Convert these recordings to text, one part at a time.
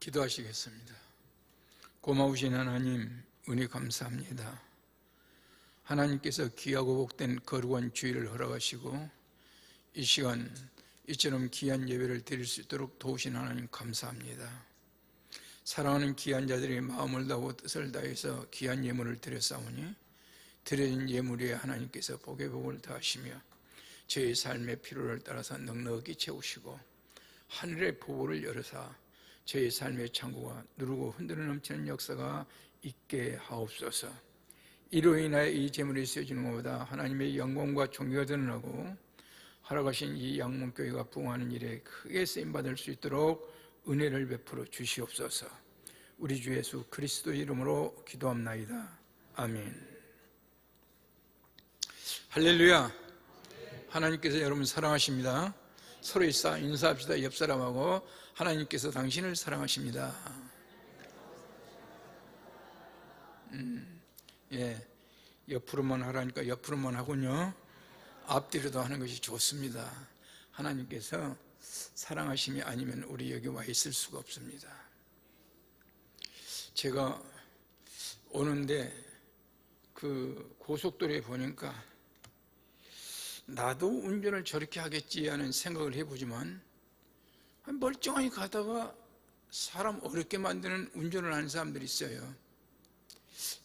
기도하시겠습니다. 고마우신 하나님, 은혜 감사합니다. 하나님께서 귀하고 복된 거룩한 주일을 허락하시고 이 시간 이처럼 귀한 예배를 드릴 수 있도록 도우신 하나님 감사합니다. 사랑하는 귀한 자들이 마음을 다하고 뜻을 다해서 귀한 예물을 드렸사오니 드려진 예물에 하나님께서 복의 복을 더하시며 저희 삶의 필요를 따라서 넉넉히 채우시고 하늘의 보고를 열어사 저희 삶의 창고가 누르고 흔들어 넘치는 역사가 있게 하옵소서. 이로 인하여 이 재물이 쓰여지는 것보다 하나님의 영광과 존귀가 드러나고 허락하신 이 양문교회가 부흥하는 일에 크게 쓰임받을 수 있도록 은혜를 베풀어 주시옵소서. 우리 주 예수 그리스도 이름으로 기도합나이다. 아멘. 할렐루야. 하나님께서 여러분 사랑하십니다. 서로 인사합시다. 옆 사람하고 하나님께서 당신을 사랑하십니다. 옆으로만 하라니까 옆으로만 하군요. 앞뒤로도 하는 것이 좋습니다. 하나님께서 사랑하심이 아니면 우리 여기 와 있을 수가 없습니다. 제가 오는데 그 고속도로에 보니까 나도 운전을 저렇게 하겠지 하는 생각을 해보지만 멀쩡하게 가다가 사람 어렵게 만드는 운전을 하는 사람들이 있어요.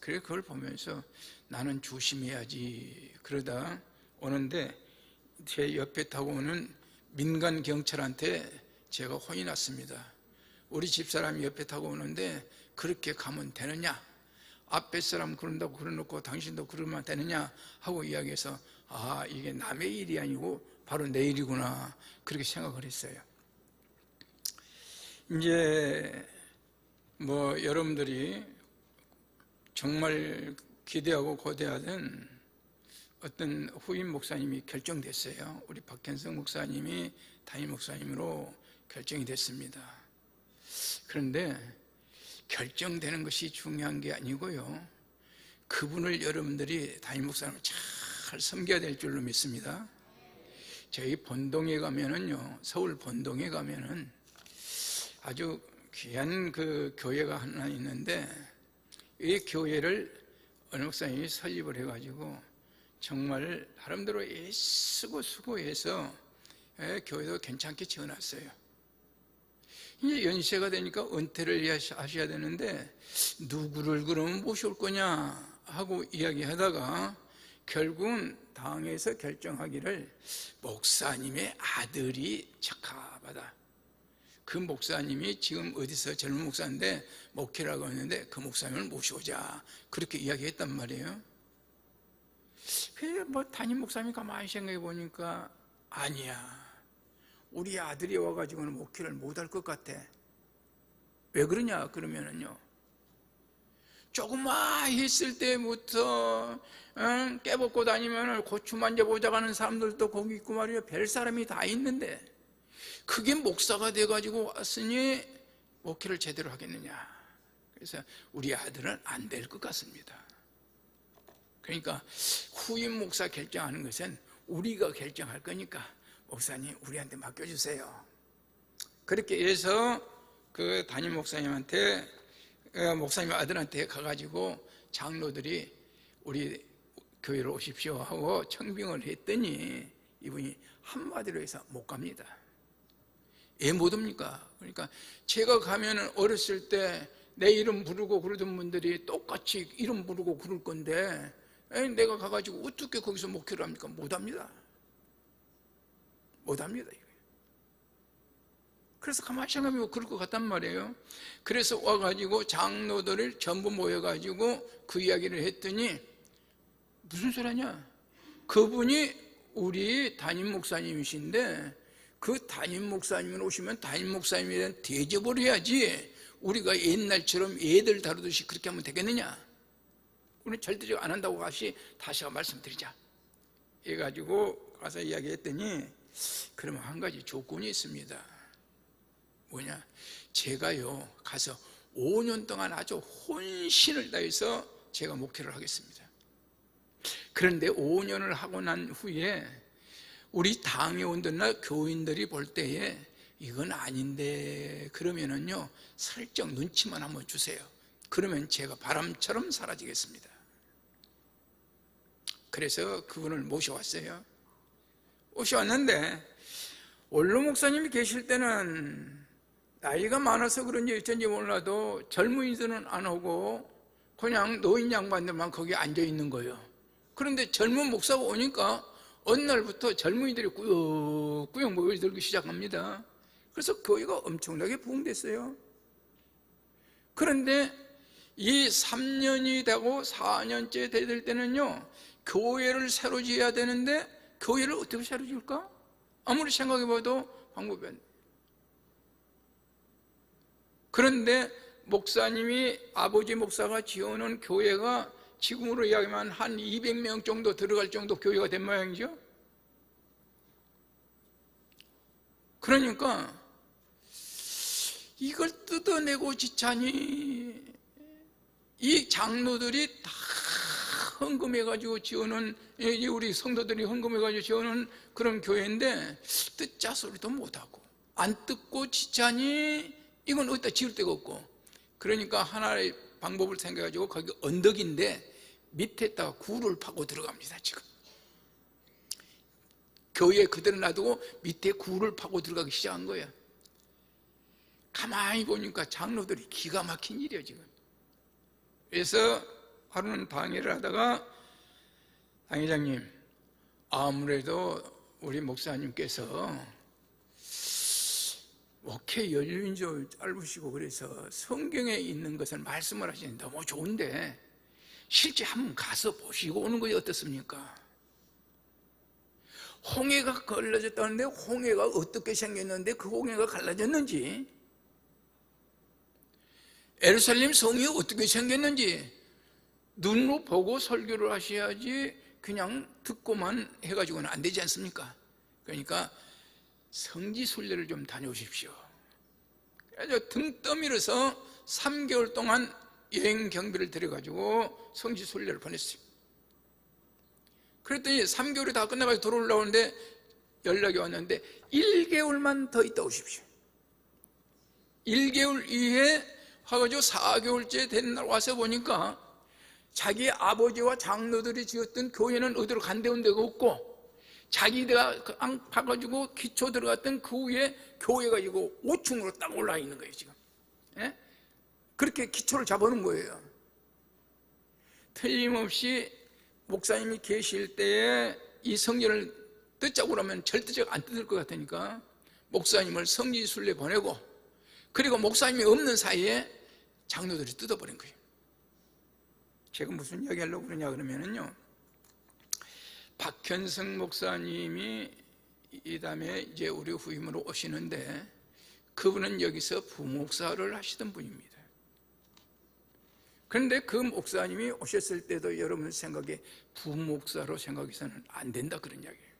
그래 그걸 보면서 나는 조심해야지 그러다 오는데 제 옆에 타고 오는 민간 경찰한테 제가 혼이 났습니다. 우리 집사람이 옆에 타고 오는데 그렇게 가면 되느냐, 앞에 사람 그런다고 그러놓고 당신도 그러면 되느냐 하고 이야기해서 아, 이게 남의 일이 아니고 바로 내 일이구나 그렇게 생각을 했어요. 이제 여러분들이 정말 기대하고 고대하던 어떤 후임 목사님이 결정됐어요. 우리 박현성 목사님이 담임 목사님으로 결정이 됐습니다. 그런데 결정되는 것이 중요한 게 아니고요, 그분을 여러분들이 담임 목사님을 잘 섬겨야 될 줄로 믿습니다. 저희 본동에 가면은요, 서울 본동에 가면은 아주 귀한 그 교회가 하나 있는데 이 교회를 어느 목사님이 설립을 해가지고 정말 나름대로 애쓰고 수고해서 교회도 괜찮게 지어놨어요. 이제 연세가 되니까 은퇴를 하셔야 되는데 누구를 그러면 모셔올 거냐 하고 이야기하다가 결국은 당에서 결정하기를 목사님의 아들이 적합하다. 그 목사님이 지금 어디서 젊은 목사인데 목회라고 했는데 그 목사님을 모셔오자 그렇게 이야기했단 말이에요. 그래 담임 목사님이 가만히 생각해 보니까 아니야, 우리 아들이 와가지고는 목회를 못할 것 같아. 왜 그러냐 그러면은요, 조금만 했을 때부터 깨벗고 다니면 고추 만져보자고 하는 사람들도 거기 있고 말이에요. 별 사람이 다 있는데 그게 목사가 돼가지고 왔으니 목회를 제대로 하겠느냐. 그래서 우리 아들은 안 될 것 같습니다. 그러니까 후임 목사 결정하는 것은 우리가 결정할 거니까 목사님 우리한테 맡겨주세요. 그렇게 해서 그 담임 목사님한테, 목사님 아들한테 가가지고 장로들이 우리 교회로 오십시오 하고 청빙을 했더니 이분이 한마디로 해서 못 갑니다. 왜 못 옵니까? 그러니까 제가 가면은 어렸을 때 내 이름 부르고 그러던 분들이 똑같이 이름 부르고 그럴 건데 내가 가가지고 어떻게 거기서 목회를 합니까? 못 합니다. 못 합니다. 그래서 가만히 생각해보면 그럴 것 같단 말이에요. 그래서 와가지고 장로들을 전부 모여가지고 그 이야기를 했더니 무슨 소리 하냐? 그분이 우리 담임 목사님이신데 그 담임 목사님이 오시면 담임 목사님에 대한 대접을 해야지 우리가 옛날처럼 애들 다루듯이 그렇게 하면 되겠느냐? 우리는 절대로 안 한다고 다시 말씀드리자 해가지고 가서 이야기했더니 그러면 한 가지 조건이 있습니다. 뭐냐? 제가요 가서 5년 동안 아주 혼신을 다해서 제가 목회를 하겠습니다. 그런데 5년을 하고 난 후에 우리 당회원들이나 교인들이 볼 때에 이건 아닌데 그러면은요 살짝 눈치만 한번 주세요. 그러면 제가 바람처럼 사라지겠습니다. 그래서 그분을 모셔왔어요. 모셔왔는데 원로 목사님이 계실 때는 나이가 많아서 그런지 어쩐지 몰라도 젊은이들은 안 오고 그냥 노인 양반들만 거기 앉아 있는 거예요. 그런데 젊은 목사가 오니까 어느 날부터 젊은이들이 꾸역꾸역 모여들기 시작합니다. 그래서 교회가 엄청나게 부흥됐어요. 그런데 이 3년이 되고 4년째 될 때는요 교회를 새로 지어야 되는데 교회를 어떻게 새로 지을까? 아무리 생각해봐도 방법이 안 돼. 그런데 목사님이 아버지 목사가 지어놓은 교회가 지금으로 이야기하면 한 200명 정도 들어갈 정도 교회가 된 모양이죠. 그러니까 이걸 뜯어내고 지차니 이 장로들이 다 헌금해가지고 지어놓은, 우리 성도들이 헌금해가지고 지어놓은 그런 교회인데 뜻자 소리도 못하고 안 뜯고 지차니 이건 어디다 지을 데가 없고, 그러니까 하나의 방법을 생각해가지고 거기 언덕인데 밑에다가 굴을 파고 들어갑니다. 지금 교회에 그대로 놔두고 밑에 굴을 파고 들어가기 시작한 거예요. 가만히 보니까 장로들이 기가 막힌 일이에요 지금. 그래서 하루는 방해를 하다가 당회장님, 아무래도 우리 목사님께서 목회 연륜이 좀 짧으시고 그래서 성경에 있는 것을 말씀을 하시는데 너무 좋은데 실제 한번 가서 보시고 오는 것이 어떻습니까? 홍해가 갈라졌다는데 홍해가 어떻게 생겼는데 그 홍해가 갈라졌는지, 예루살렘 성이 어떻게 생겼는지 눈으로 보고 설교를 하셔야지 그냥 듣고만 해가지고는 안 되지 않습니까? 그러니까 성지순례를 좀 다녀오십시오. 그래서 등 떠밀어서 3개월 동안 여행 경비를 들여가지고 성지순례를 보냈어요. 그랬더니 3개월이 다 끝나가지고 돌아오려고 하는데 연락이 왔는데 1개월만 더 있다 오십시오. 1개월 이후에 와가지고 4개월째 된 날 와서 보니까 자기 아버지와 장로들이 지었던 교회는 어디로 간데온 데가 없고, 자기가 파가지고 기초 들어갔던 그 위에 교회가 이거 5층으로 딱 올라와 있는 거예요 지금. 예? 그렇게 기초를 잡아놓은 거예요. 틀림없이 목사님이 계실 때에 이 성전을 뜯자고 하면 절대적 안 뜯을 것 같으니까 목사님을 성지순례 보내고, 그리고 목사님이 없는 사이에 장로들이 뜯어버린 거예요. 제가 무슨 이야기 하려고 그러냐 그러면은요, 박현성 목사님이 이 다음에 이제 우리 후임으로 오시는데 그분은 여기서 부목사를 하시던 분입니다. 그런데 그 목사님이 오셨을 때도 여러분 생각에 부목사로 생각해서는 안 된다 그런 이야기예요.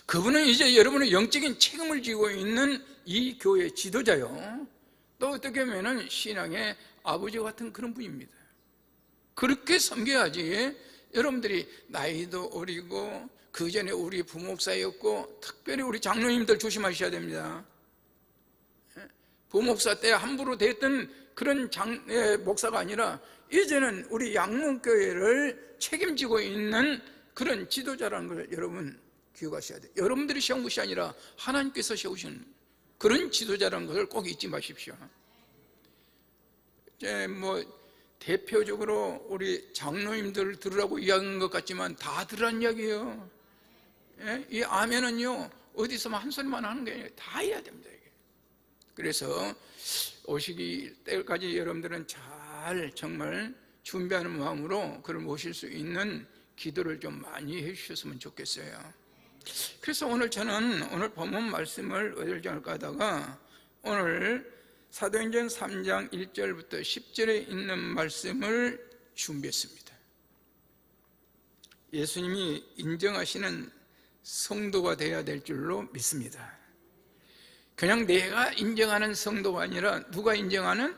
그분은 이제 여러분의 영적인 책임을 지고 있는 이 교회 지도자요, 또 어떻게 보면 신앙의 아버지 같은 그런 분입니다. 그렇게 섬겨야지 여러분들이 나이도 어리고 그 전에 우리 부목사였고, 특별히 우리 장로님들 조심하셔야 됩니다. 부목사 때 함부로 됐던 그런 목사가 아니라 이제는 우리 양문교회를 책임지고 있는 그런 지도자라는 걸 여러분 기억하셔야 돼요. 여러분들이 세운 것이 아니라 하나님께서 세우신 그런 지도자라는 것을 꼭 잊지 마십시오. 이제 대표적으로 우리 장로님들 들으라고 이야기한 것 같지만 다 들으란 이야기예요. 예? 이 아멘은요 어디서만 한 소리만 하는 게 아니라 다 해야 됩니다. 이게. 그래서 오시기 때까지 여러분들은 잘 정말 준비하는 마음으로 그를 모실 수 있는 기도를 좀 많이 해주셨으면 좋겠어요. 그래서 오늘 저는 오늘 본문 말씀을 어딜 할까 하다가 오늘 사도행전 3장 1절부터 10절에 있는 말씀을 준비했습니다. 예수님이 인정하시는 성도가 되어야 될 줄로 믿습니다. 그냥 내가 인정하는 성도가 아니라 누가 인정하는?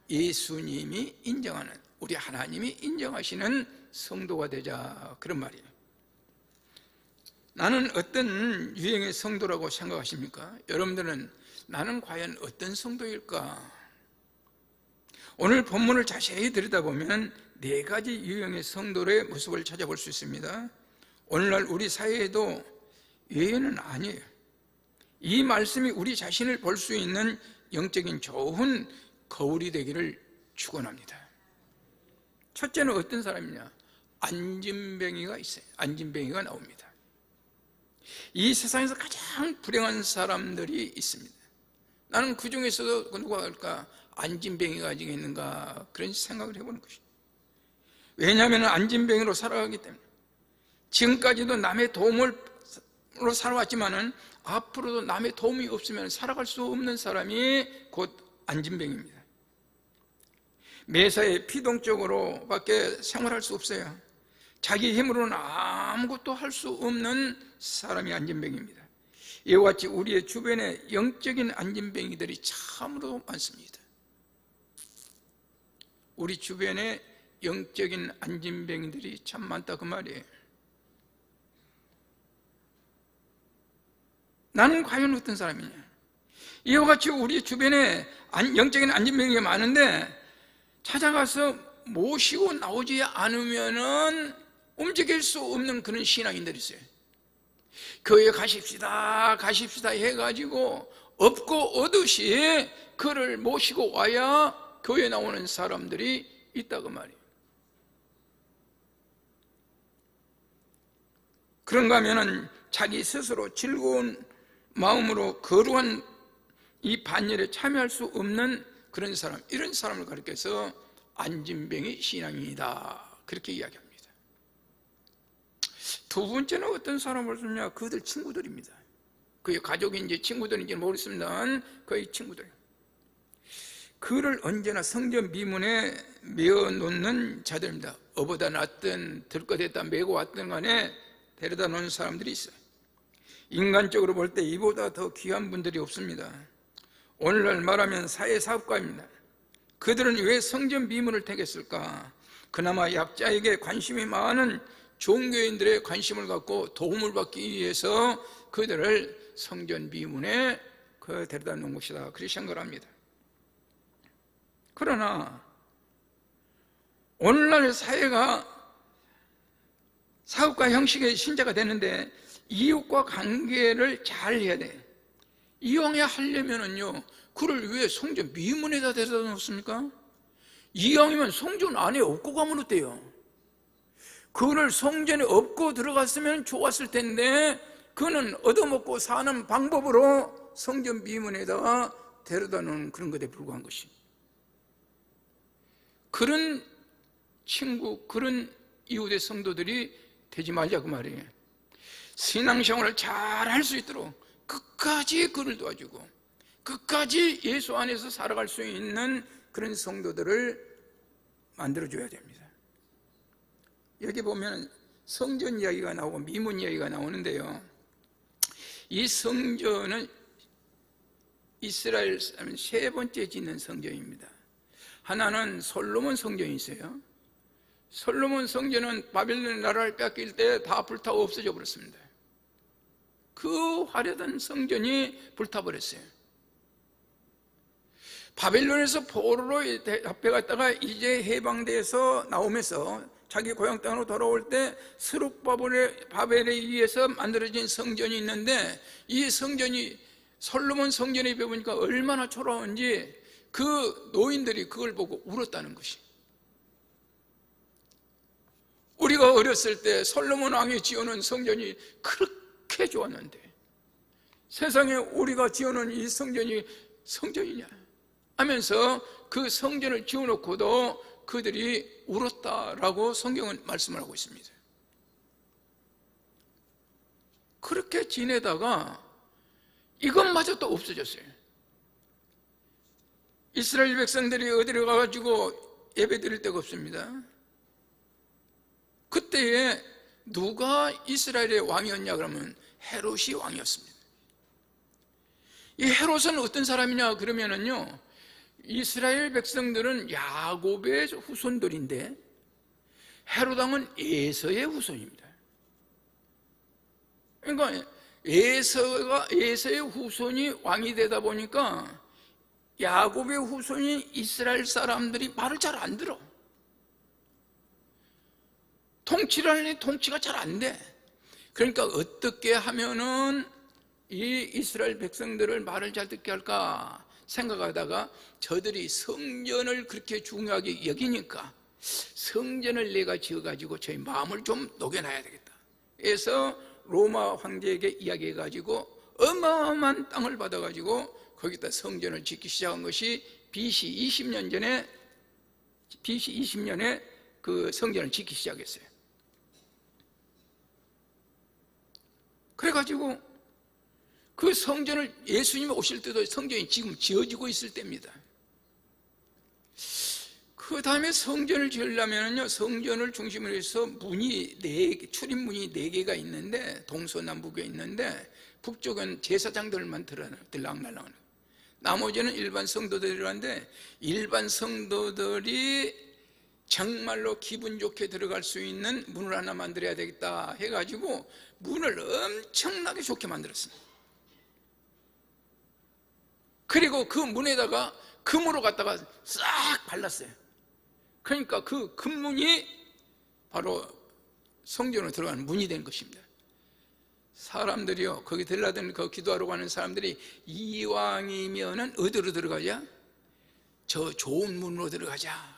예수님이 인정하는, 우리 하나님이 인정하시는 성도가 되자, 그런 말이에요. 나는 어떤 유형의 성도라고 생각하십니까? 여러분들은 나는 과연 어떤 성도일까? 오늘 본문을 자세히 들여다보면 4가지 유형의 성도의 모습을 찾아볼 수 있습니다. 오늘날 우리 사회에도 예외는 아니에요. 이 말씀이 우리 자신을 볼 수 있는 영적인 좋은 거울이 되기를 축원합니다. 첫째는 어떤 사람이냐? 안진뱅이가 있어요. 안진뱅이가 나옵니다. 이 세상에서 가장 불행한 사람들이 있습니다. 나는 그 중에서도 누가 할까? 안진뱅이가 있는가? 그런 생각을 해보는 것이죠. 왜냐하면 안진뱅이로 살아가기 때문에 지금까지도 남의 도움으로 살아왔지만은 앞으로도 남의 도움이 없으면 살아갈 수 없는 사람이 곧 안진뱅이입니다. 매사에 피동적으로 밖에 생활할 수 없어요. 자기 힘으로는 아무것도 할 수 없는 사람이 안진뱅이입니다. 이와 같이 우리의 주변에 영적인 안진뱅이들이 참으로 많습니다. 우리 주변에 영적인 안진뱅이들이 참 많다 그 말이에요. 나는 과연 어떤 사람이냐? 이와 같이 우리 주변에 영적인 안진뱅이가 많은데 찾아가서 모시고 나오지 않으면은 움직일 수 없는 그런 신앙인들이 있어요. 교회에 가십시다 해가지고 없고 얻으시 그를 모시고 와야 교회에 나오는 사람들이 있다고 말이에요. 그런가 하면은 자기 스스로 즐거운 마음으로 거룩한 이 반열에 참여할 수 없는 그런 사람, 이런 사람을 가리켜서 안진뱅이 신앙인이다 그렇게 이야기합니다. 두 번째는 어떤 사람을 쓰냐? 그들 친구들입니다. 그의 가족인지 친구들인지 모르겠습니다. 그의 친구들. 그를 언제나 성전 미문에 메어놓는 자들입니다. 어보다 낫든 들것에다 메고 왔든 간에 데려다 놓는 사람들이 있어요. 인간적으로 볼 때 이보다 더 귀한 분들이 없습니다. 오늘날 말하면 사회사업가입니다. 그들은 왜 성전 미문을 택했을까? 그나마 약자에게 관심이 많은 종교인들의 관심을 갖고 도움을 받기 위해서 그들을 성전 미문에 데려다 놓은 것이다 그렇게 생각을 합니다. 그러나 오늘날 사회가 사업가 형식의 신자가 되는데 이웃과 관계를 잘 해야 돼. 이왕에 하려면은요, 그를 왜 성전 미문에다 데려다 놓습니까? 이왕이면 성전 안에 업고 가면 어때요? 그를 성전에 업고 들어갔으면 좋았을 텐데 그는 얻어먹고 사는 방법으로 성전 미문에다가 데려다 놓은 그런 것에 불과한 것입니다. 그런 친구, 그런 이웃의 성도들이 되지 말자고 말이에요. 신앙생활을 잘 할 수 있도록 끝까지 그를 도와주고 끝까지 예수 안에서 살아갈 수 있는 그런 성도들을 만들어줘야 됩니다. 여기 보면 성전 이야기가 나오고 미문 이야기가 나오는데요, 이 성전은 이스라엘 사람 3번째 짓는 성전입니다. 하나는 솔로몬 성전이 있어요. 솔로몬 성전은 바벨론 나라를 뺏길 때 다 불타고 없어져 버렸습니다. 그 화려한 성전이 불타버렸어요. 바벨론에서 포로로 잡혀갔다가 이제 해방돼서 나오면서 자기 고향 땅으로 돌아올 때 스룹바벨에 의해서 만들어진 성전이 있는데 이 성전이 솔로몬 성전에 배우니까 얼마나 초라한지 그 노인들이 그걸 보고 울었다는 것이. 우리가 어렸을 때 솔로몬 왕이 지어놓은 성전이 그렇게 좋았는데 세상에 우리가 지어놓은 이 성전이 성전이냐 하면서 그 성전을 지어놓고도 그들이 울었다라고 성경은 말씀을 하고 있습니다. 그렇게 지내다가 이것마저 또 없어졌어요. 이스라엘 백성들이 어디로 가가지고 예배 드릴 데가 없습니다. 그때에 누가 이스라엘의 왕이었냐 그러면 헤롯이 왕이었습니다. 이 헤롯은 어떤 사람이냐 그러면은요, 이스라엘 백성들은 야곱의 후손들인데 헤롯 왕은 에서의 후손입니다. 그러니까 에서의 후손이 왕이 되다 보니까 야곱의 후손인 이스라엘 사람들이 말을 잘 안 들어. 통치를 하려니 통치가 잘 안 돼. 그러니까 어떻게 하면은 이 이스라엘 백성들을 말을 잘 듣게 할까 생각하다가 저들이 성전을 그렇게 중요하게 여기니까 성전을 내가 지어가지고 저희 마음을 좀 녹여놔야 되겠다. 그래서 로마 황제에게 이야기해가지고 어마어마한 땅을 받아가지고 거기다 성전을 짓기 시작한 것이 BC 20년에 그 성전을 짓기 시작했어요. 그래가지고 그 성전을 예수님이 오실 때도 성전이 지금 지어지고 있을 때입니다. 그 다음에 성전을 지으려면요, 성전을 중심으로 해서 출입문이 4개가 있는데, 동서남북에 있는데, 북쪽은 제사장들만 들락날락하는, 나머지는 일반 성도들이라는데, 일반 성도들이 정말로 기분 좋게 들어갈 수 있는 문을 하나 만들어야 되겠다 해가지고 문을 엄청나게 좋게 만들었습니다. 그리고 그 문에다가 금으로 갖다가 싹 발랐어요. 그러니까 그 금문이 바로 성전으로 들어가는 문이 된 것입니다. 사람들이요, 거기 들라던 그 기도하러 가는 사람들이 이왕이면은 어디로 들어가자? 저 좋은 문으로 들어가자,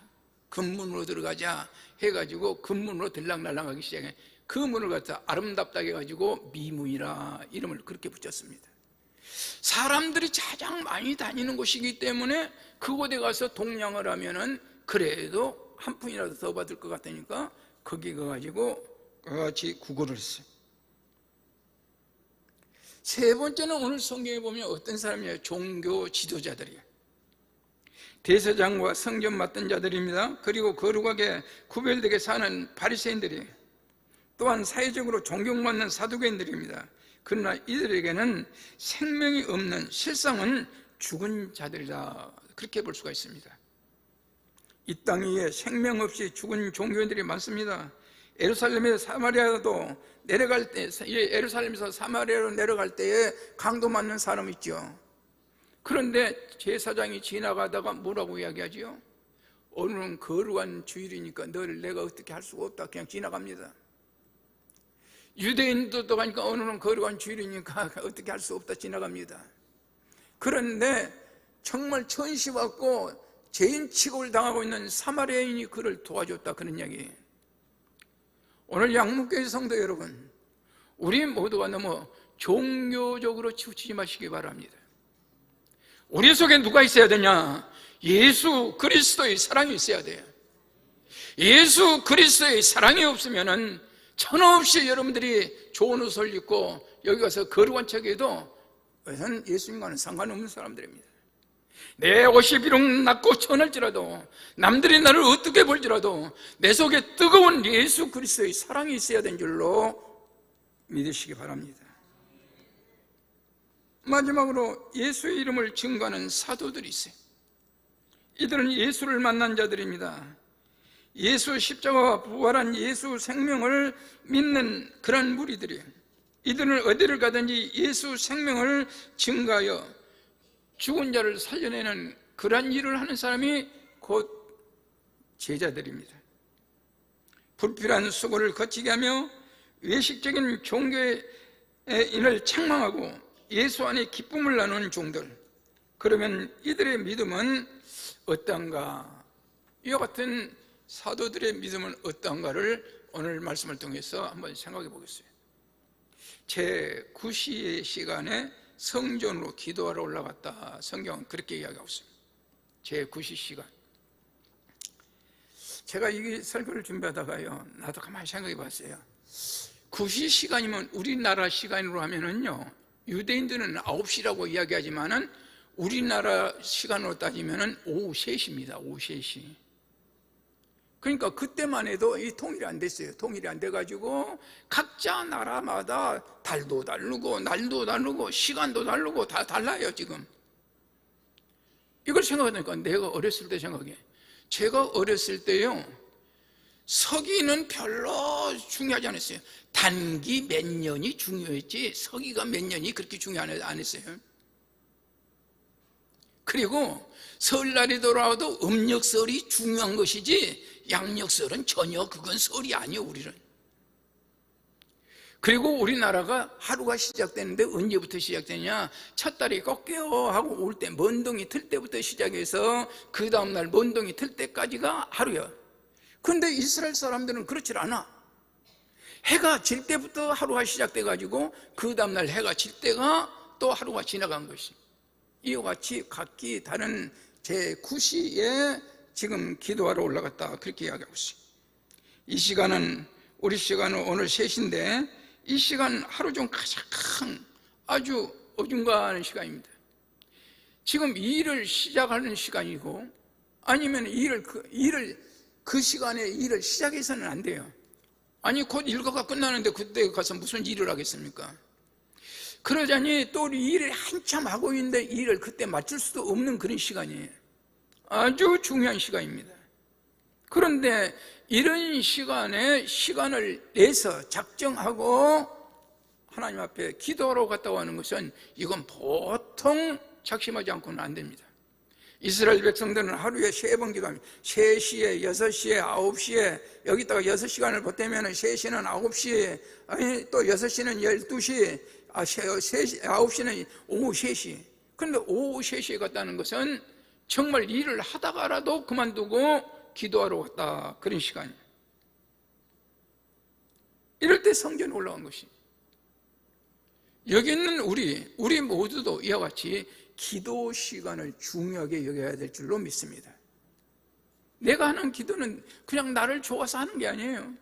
금문으로 들어가자 해가지고 금문으로 들락날락하기 시작해. 그 문을 갖다 아름답다게 해가지고 미문이라 이름을 그렇게 붙였습니다. 사람들이 가장 많이 다니는 곳이기 때문에 그곳에 가서 동냥을 하면은 그래도 한 푼이라도 더 받을 것 같으니까 거기 가가지고 같이 구걸을 했어요. 세 번째는 오늘 성경에 보면 어떤 사람이에요? 종교 지도자들이에요. 대제사장과 성전 맡은 자들입니다. 그리고 거룩하게 구별되게 사는 바리새인들이에요. 또한 사회적으로 존경받는 사두개인들입니다. 그러나 이들에게는 생명이 없는, 실상은 죽은 자들이다, 그렇게 볼 수가 있습니다. 이 땅 위에 생명 없이 죽은 종교인들이 많습니다. 예루살렘에서 사마리아도 내려갈 때, 예루살렘에서 사마리아로 내려갈 때에 강도 맞는 사람 있죠. 그런데 제사장이 지나가다가 뭐라고 이야기하지요? 오늘은 거룩한 주일이니까 너를 내가 어떻게 할 수가 없다, 그냥 지나갑니다. 유대인들도 가니까 오늘은 거룩한 주일이니까 어떻게 할 수 없다, 지나갑니다. 그런데 정말 천시받고 죄인 취급을 당하고 있는 사마리아인이 그를 도와줬다, 그런 이야기예요. 오늘 양문교회 성도 여러분, 우리 모두가 너무 종교적으로 치우치지 마시기 바랍니다. 우리 속에 누가 있어야 되냐? 예수 그리스도의 사랑이 있어야 돼요. 예수 그리스도의 사랑이 없으면은 천없이 여러분들이 좋은 옷을 입고 여기 가서 거룩한 척해도 그것은 예수님과는 상관없는 사람들입니다. 내 옷이 비록 낮고 천할지라도, 남들이 나를 어떻게 볼지라도 내 속에 뜨거운 예수 그리스도의 사랑이 있어야 되는 줄로 믿으시기 바랍니다. 마지막으로 예수의 이름을 증거하는 사도들이 있어요. 이들은 예수를 만난 자들입니다. 예수 십자가와 부활한 예수 생명을 믿는 그런 무리들이에요. 이들은 어디를 가든지 예수 생명을 증가하여 죽은 자를 살려내는 그런 일을 하는 사람이 곧 제자들입니다. 불필요한 수고를 거치게 하며 외식적인 종교인을 책망하고 예수 안에 기쁨을 나누는 종들, 그러면 이들의 믿음은 어떤가? 이와 같은 사도들의 믿음은 어떤가를 오늘 말씀을 통해서 한번 생각해 보겠어요. 제 9시의 시간에 성전으로 기도하러 올라갔다, 성경은 그렇게 이야기하고 있습니다. 제 9시 시간. 제가 이 설교를 준비하다가요, 나도 가만히 생각해 봤어요. 9시 시간이면 우리나라 시간으로 하면은요, 유대인들은 9시라고 이야기하지만은 우리나라 시간으로 따지면은 오후 3시입니다. 오후 3시. 그러니까 그때만 해도 이 통일이 안 됐어요. 통일이 안 돼가지고 각자 나라마다 달도 다르고 날도 다르고 시간도 다르고 다 달라요 지금. 이걸 생각하니까 내가 어렸을 때 생각해. 제가 어렸을 때요, 서기는 별로 중요하지 않았어요. 단기 몇 년이 중요했지 서기가 몇 년이 그렇게 중요하지 않았어요. 그리고 설날이 돌아와도 음력설이 중요한 것이지 양력설은 전혀 그건 설이 아니에요, 우리는. 그리고 우리나라가 하루가 시작되는데 언제부터 시작되냐? 첫 달이 꺾여 하고 올 때 먼동이 틀 때부터 시작해서 그 다음날 먼동이 틀 때까지가 하루야. 그런데 이스라엘 사람들은 그렇지 않아. 해가 질 때부터 하루가 시작돼가지고 그 다음날 해가 질 때가 또 하루가 지나간 것이. 이와 같이 각기 다른 제9시에 지금 기도하러 올라갔다 그렇게 이야기하고 있어요. 이 시간은 우리 시간은 오늘 3시인데 이 시간 하루 중 가장 아주 어중간한 시간입니다. 지금 일을 시작하는 시간이고 아니면 그 시간에 일을 시작해서는 안 돼요. 아니 곧 일과가 끝나는데 그때 가서 무슨 일을 하겠습니까? 그러자니 또 일을 한참 하고 있는데 일을 그때 맞출 수도 없는 그런 시간이에요. 아주 중요한 시간입니다. 그런데 이런 시간에 시간을 내서 작정하고 하나님 앞에 기도하러 갔다 오는 것은 이건 보통 작심하지 않고는 안 됩니다. 이스라엘 백성들은 하루에 3번 기도합니다. 3시에, 6시에, 9시에, 여기다가 6시간을 보태면 3시는 9시에, 아니 또 6시는 12시, 9시는 오후 3시. 그런데 오후 3시에 갔다는 것은 정말 일을 하다가라도 그만두고 기도하러 갔다 그런 시간이에요. 이럴 때 성전에 올라간 것이. 여기 있는 우리 모두도 이와 같이 기도 시간을 중요하게 여겨야 될 줄로 믿습니다. 내가 하는 기도는 그냥 나를 좋아서 하는 게 아니에요.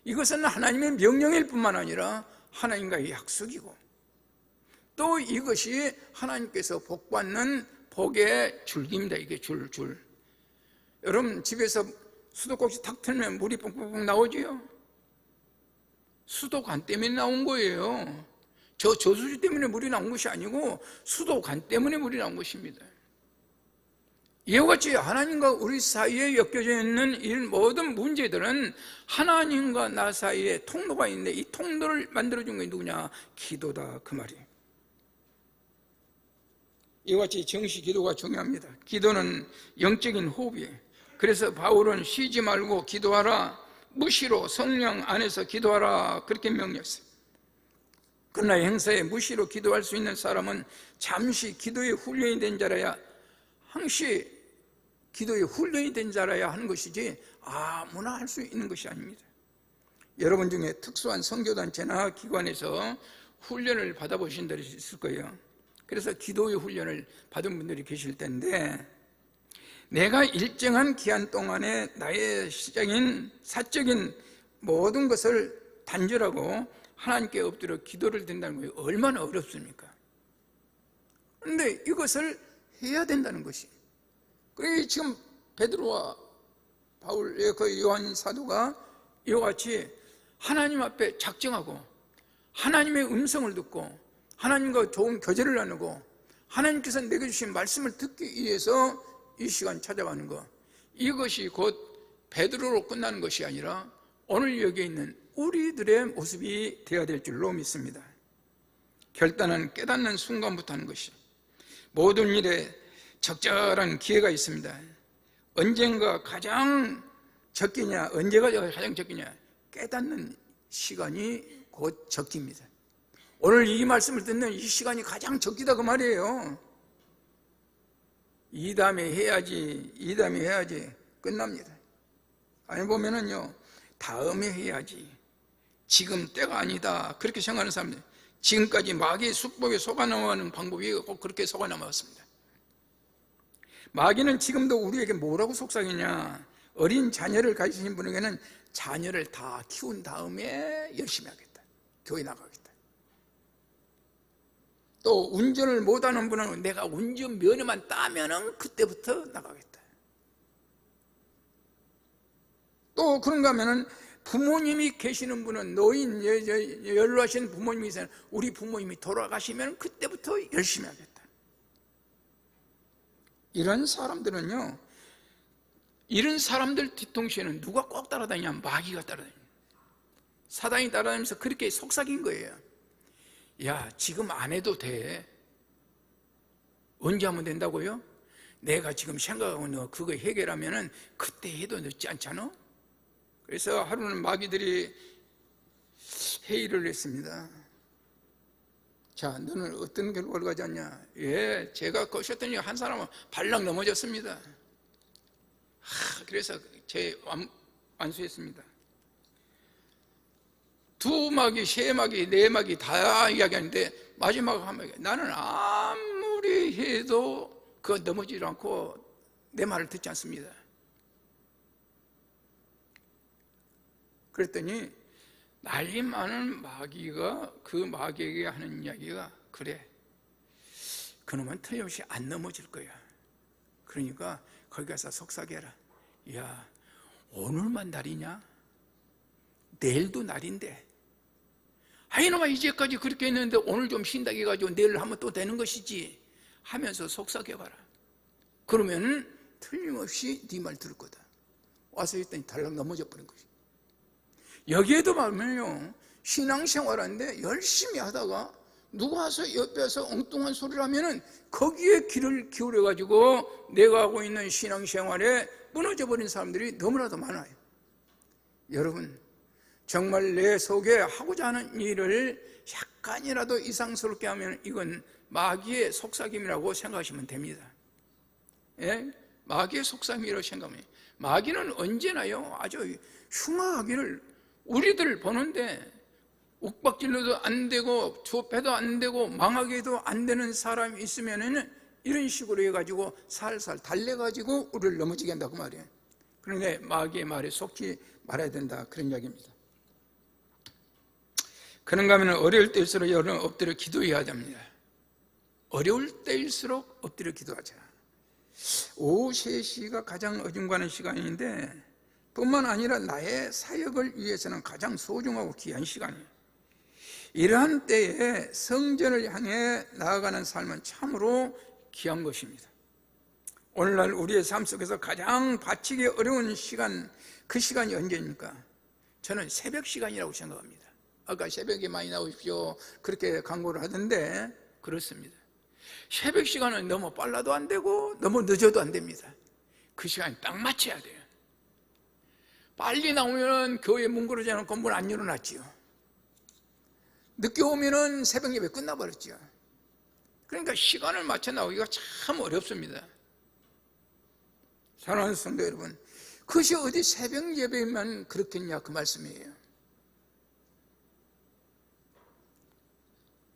이것은 하나님의 명령일 뿐만 아니라 하나님과의 약속이고 또 이것이 하나님께서 복받는 복의 줄기입니다. 이게 줄. 여러분 집에서 수도꼭지 탁 틀면 물이 뽕뽕뽕 나오지요? 수도관 때문에 나온 거예요. 저수지 때문에 물이 나온 것이 아니고 수도관 때문에 물이 나온 것입니다. 이와 같이 하나님과 우리 사이에 엮여져 있는 이 모든 문제들은 하나님과 나 사이에 통로가 있는데 이 통로를 만들어준 게 누구냐? 기도다 그 말이에요. 이와 같이 정시 기도가 중요합니다. 기도는 영적인 호흡이에요. 그래서 바울은 쉬지 말고 기도하라, 무시로 성령 안에서 기도하라 그렇게 명령했어요. 그러나 행사에 무시로 기도할 수 있는 사람은 잠시 기도에 훈련이 된 자라야, 항시 기도에 훈련이 된 자라야 하는 것이지 아무나 할 수 있는 것이 아닙니다. 여러분 중에 특수한 선교단체나 기관에서 훈련을 받아보신 분들이 있을 거예요. 그래서 기도의 훈련을 받은 분들이 계실 텐데, 내가 일정한 기한 동안에 나의 시적인 사적인 모든 것을 단절하고 하나님께 엎드려 기도를 드린다는 것이 얼마나 어렵습니까? 그런데 이것을 해야 된다는 것이, 그게 지금 베드로와 바울, 그 요한 사도가 이와 같이 하나님 앞에 작정하고 하나님의 음성을 듣고 하나님과 좋은 교제를 나누고 하나님께서 내게 주신 말씀을 듣기 위해서 이 시간 찾아가는 것, 이것이 곧 베드로로 끝나는 것이 아니라 오늘 여기에 있는 우리들의 모습이 되어야 될 줄로 믿습니다. 결단은 깨닫는 순간부터 하는 것이, 모든 일에 적절한 기회가 있습니다. 언젠가 가장 적기냐, 언제가 가장 적기냐, 깨닫는 시간이 곧 적기입니다. 오늘 이 말씀을 듣는 이 시간이 가장 적기다 그 말이에요. 이 다음에 해야지 끝납니다. 아니 보면은요, 다음에 해야지, 지금 때가 아니다 그렇게 생각하는 사람들, 지금까지 마귀의 수법에 속아넘어가는 방법이 꼭 그렇게 속아넘어갔습니다. 마귀는 지금도 우리에게 뭐라고 속삭이냐, 어린 자녀를 가지신 분에게는 자녀를 다 키운 다음에 열심히 하겠다, 교회 나가겠다. 또 운전을 못하는 분은 내가 운전 면허만 따면은 그때부터 나가겠다. 또 그런가 하면은 부모님이 계시는 분은, 노인 연로하신 부모님이 있어요. 우리 부모님이 돌아가시면 그때부터 열심히 하겠다. 이런 사람들은요, 이런 사람들 뒤통수에는 누가 꼭 따라다니냐? 마귀가 따라다니냐. 사단이 따라다니면서 그렇게 속삭인 거예요. 야, 지금 안 해도 돼. 언제 하면 된다고요? 내가 지금 생각하고 너 그거 해결하면은 그때 해도 늦지 않잖아? 그래서 하루는 마귀들이 회의를 했습니다. 자, 너는 어떤 결과를 가져왔냐? 예, 제가 거셨더니 한 사람은 발락 넘어졌습니다. 그래서 완수했습니다. 2마귀, 3마귀, 4마귀 다 이야기하는데 마지막 한 마귀, 나는 아무리 해도 그거 넘어지지 않고 내 말을 듣지 않습니다. 그랬더니 난리 많은 마귀가 그 마귀에게 하는 이야기가, 그래, 그놈은 틀림없이 안 넘어질 거야. 그러니까 거기 가서 속삭여라. 야, 오늘만 날이냐? 내일도 날인데, 이놈아 이제까지 그렇게 했는데 오늘 좀 쉰다 해가지고 내일 하면 또 되는 것이지 하면서 속삭여봐라. 그러면 틀림없이 네 말 들을 거다. 와서 했더니 달랑 넘어져 버린 것이. 여기에도 보면요, 신앙생활하는데 열심히 하다가 누가 와서 옆에서 엉뚱한 소리를 하면은 거기에 귀를 기울여가지고 내가 하고 있는 신앙생활에 무너져 버린 사람들이 너무나도 많아요. 여러분, 정말 내 속에 하고자 하는 일을 약간이라도 이상스럽게 하면 이건 마귀의 속삭임이라고 생각하시면 됩니다. 예? 마귀의 속삭임이라고 생각하면, 마귀는 언제나요 아주 흉하기를 우리들 보는데 욱박질러도 안 되고 조패도 안 되고 망하게도 안 되는 사람이 있으면은 이런 식으로 해가지고 살살 달래가지고 우리를 넘어지게 한다고 말이에요. 그런데 마귀의 말에 속지 말아야 된다, 그런 이야기입니다. 그런가 하면 어려울 때일수록 여러분 엎드려 기도해야 됩니다. 어려울 때일수록 엎드려 기도하자. 오후 3시가 가장 어중간한 시간인데 뿐만 아니라 나의 사역을 위해서는 가장 소중하고 귀한 시간이에요. 이러한 때에 성전을 향해 나아가는 삶은 참으로 귀한 것입니다. 오늘날 우리의 삶 속에서 가장 바치기 어려운 시간, 그 시간이 언제입니까? 저는 새벽 시간이라고 생각합니다. 아까 새벽에 많이 나오십시오 그렇게 광고를 하던데 그렇습니다. 새벽 시간은 너무 빨라도 안 되고 너무 늦어도 안 됩니다. 그 시간에 딱 맞춰야 돼요. 빨리 나오면 교회 문 걸어지 않고 문 안 열어놨지요. 늦게 오면은 새벽 예배 끝나버렸죠. 그러니까 시간을 맞춰 나오기가 참 어렵습니다. 사랑하는 성도 여러분, 그것이 어디 새벽 예배만 그렇겠냐 그 말씀이에요.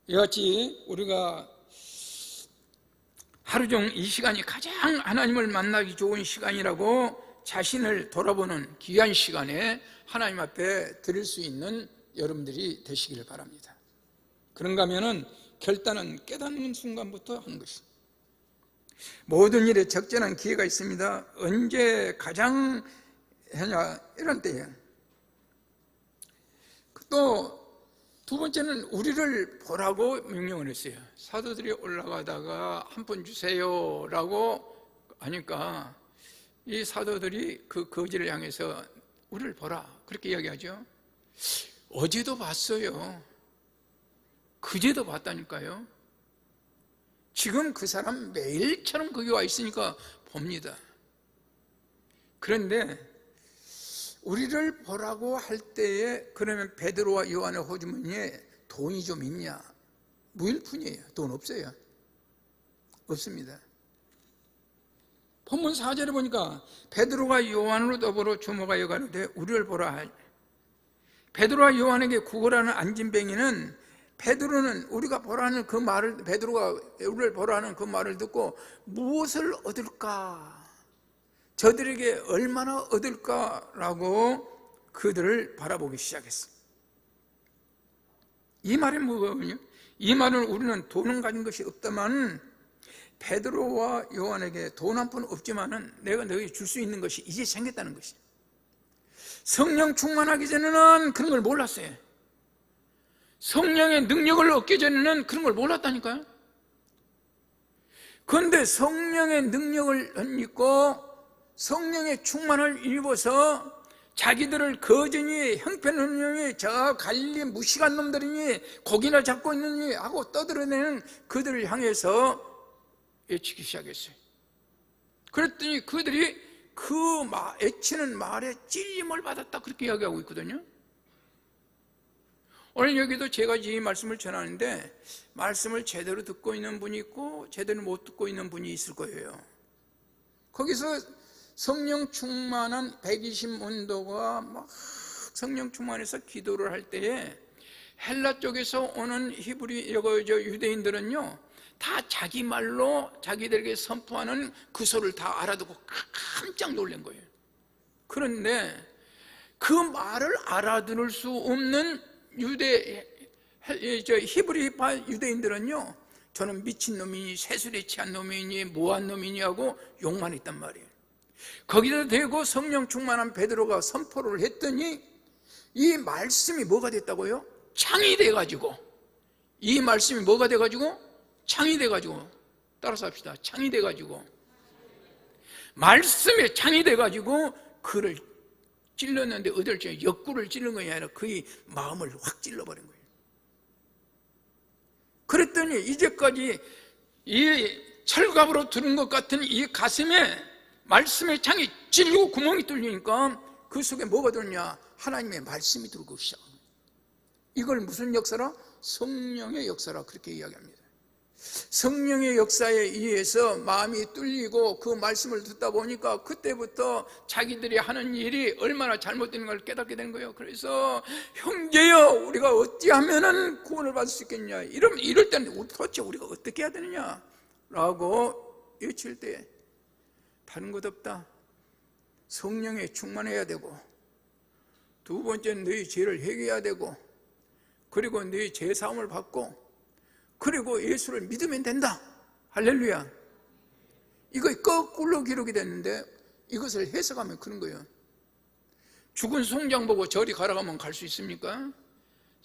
이같이 우리가 하루 종일 이 시간이 가장 하나님을 만나기 좋은 시간이라고 자신을 돌아보는 귀한 시간에 하나님 앞에 드릴 수 있는 여러분들이 되시기를 바랍니다. 그런가 하면은 결단은 깨닫는 순간부터 하는 것입니다. 모든 일에 적절한 기회가 있습니다. 언제 가장 하냐, 이런 때예요. 또 두 번째는 우리를 보라고 명령을 했어요. 사도들이 올라가다가 한 푼 주세요 라고 하니까 이 사도들이 그 거지를 향해서 우리를 보라 그렇게 이야기하죠. 어제도 봤어요. 그제도 봤다니까요. 지금 그 사람 매일처럼 거기 와 있으니까 봅니다. 그런데 우리를 보라고 할 때에 그러면 베드로와 요한의 호주머니에 돈이 좀 있냐? 무일푼이에요. 돈 없어요. 없습니다. 본문 4절에 보니까 베드로가 요한으로 더불어 주모가여 가로되 우리를 보라 할. 베드로와 요한에게 구걸하는 안진뱅이는 베드로는 우리가 보라는 그 말을, 베드로가 우리를 보라는 그 말을 듣고 무엇을 얻을까? 저들에게 얼마나 얻을까라고 그들을 바라보기 시작했습니다. 이 말은 뭐거든요? 이 말은 우리는 돈은 가진 것이 없다만 베드로와 요한에게 돈 한 푼 없지만은 내가 너희에게 줄 수 있는 것이 이제 생겼다는 것이에요. 성령 충만하기 전에는 그런 걸 몰랐어요. 성령의 능력을 얻기 전에는 그런 걸 몰랐다니까요. 그런데 성령의 능력을 얻고 성령의 충만을 입어서 자기들을 거전히 형편없는 저 갈릴리 무식한 놈들이니 고기나 잡고 있느니 하고 떠들어내는 그들을 향해서 외치기 시작했어요. 그랬더니 그들이 그 외치는 말에 찔림을 받았다, 그렇게 이야기하고 있거든요. 오늘 여기도 제가 이 말씀을 전하는데 말씀을 제대로 듣고 있는 분이 있고 제대로 못 듣고 있는 분이 있을 거예요. 거기서 성령 충만한 120문도가 막 성령 충만해서 기도를 할 때에 헬라 쪽에서 오는 히브리 유대인들은요 다 자기 말로 자기들에게 선포하는 그 소리를 다 알아듣고 깜짝 놀란 거예요. 그런데 그 말을 알아들을 수 없는 히브리파 유대인들은요 저는 미친놈이니 세술에 취한 놈이니 뭐한 놈이니 하고 욕만 했단 말이에요. 거기다 대고 성령 충만한 베드로가 선포를 했더니 이 말씀이 뭐가 됐다고요? 창이 돼가지고, 이 말씀이 뭐가 돼가지고? 창이 돼가지고, 따라서 합시다. 창이 돼가지고, 말씀에 창이 돼가지고 그를 찔렀는데 어딜 찔러? 옆구를 찔른 것이 아니라 그의 마음을 확 찔러버린 거예요. 그랬더니 이제까지 이 철갑으로 두른 것 같은 이 가슴에 말씀의 창이 찔리고 구멍이 뚫리니까 그 속에 뭐가 들었냐? 하나님의 말씀이 들어오기 시작합니다. 이걸 무슨 역사라? 성령의 역사라, 그렇게 이야기합니다. 성령의 역사에 의해서 마음이 뚫리고 그 말씀을 듣다 보니까 그때부터 자기들이 하는 일이 얼마나 잘못된 걸 깨닫게 되는 거예요. 그래서 형제여, 우리가 어찌하면 구원을 받을 수 있겠냐, 이럴 때는 도대체 우리가 어떻게 해야 되느냐 라고 외칠 때 다른 것 없다. 성령에 충만해야 되고, 두 번째는 너희 죄를 회개해야 되고, 그리고 너희 죄 사함을 받고, 그리고 예수를 믿으면 된다. 할렐루야. 이거 거꾸로 기록이 됐는데 이것을 해석하면 그런 거예요. 죽은 송장 보고 저리 가라가면 갈 수 있습니까?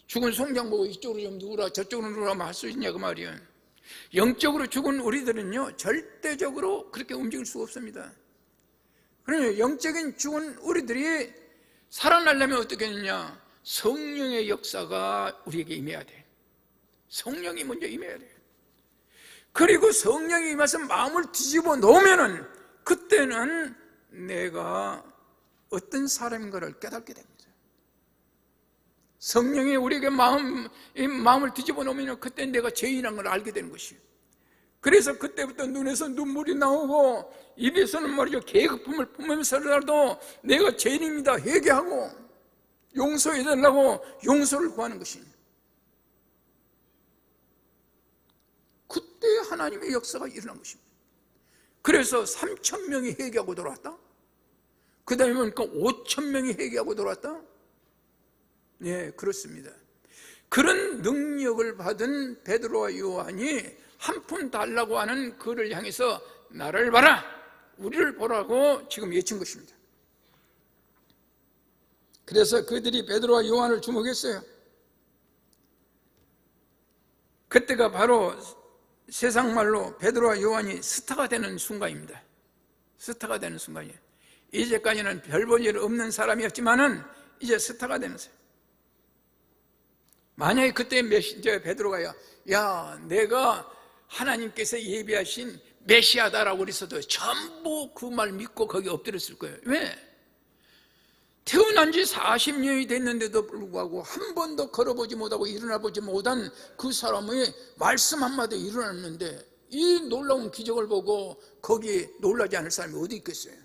죽은 송장 보고 이쪽으로 좀 누우라 저쪽으로 누우라면 할 수 있냐 그 말이에요. 영적으로 죽은 우리들은요 절대적으로 그렇게 움직일 수가 없습니다. 그러니 영적인 죽은 우리들이 살아나려면 어떻게 했느냐? 성령의 역사가 우리에게 임해야 돼. 성령이 먼저 임해야 돼요. 그리고 성령이 임해서 마음을 뒤집어 놓으면은 그때는 내가 어떤 사람인가를 깨닫게 됩니다. 성령이 우리에게 마음을 뒤집어 놓으면 그때 내가 죄인한 걸 알게 되는 것이에요. 그래서 그때부터 눈에서 눈물이 나오고 입에서는 말이죠 계급품을 품으면서라도 내가 죄인입니다 회개하고 용서해달라고 용서를 구하는 것입니다. 그때 하나님의 역사가 일어난 것입니다. 그래서 3,000명이 회개하고 돌아왔다. 그 다음에 보니까 5,000명이 회개하고 돌아왔다. 네, 그렇습니다. 그런 능력을 받은 베드로와 요한이 한 푼 달라고 하는 그를 향해서 나를 봐라, 우리를 보라고 지금 외친 것입니다. 그래서 그들이 베드로와 요한을 주목했어요. 그때가 바로 세상 말로 베드로와 요한이 스타가 되는 순간입니다. 스타가 되는 순간이에요. 이제까지는 별 볼 일 없는 사람이었지만은 이제 스타가 되는 사람. 만약에 그때 베드로가요, 야, 내가 하나님께서 예비하신 메시아다라고 그랬어도 전부 그 말 믿고 거기 엎드렸을 거예요. 왜? 태어난 지 40년이 됐는데도 불구하고 한 번도 걸어보지 못하고 일어나보지 못한 그 사람의 말씀 한마디 일어났는데 이 놀라운 기적을 보고 거기에 놀라지 않을 사람이 어디 있겠어요?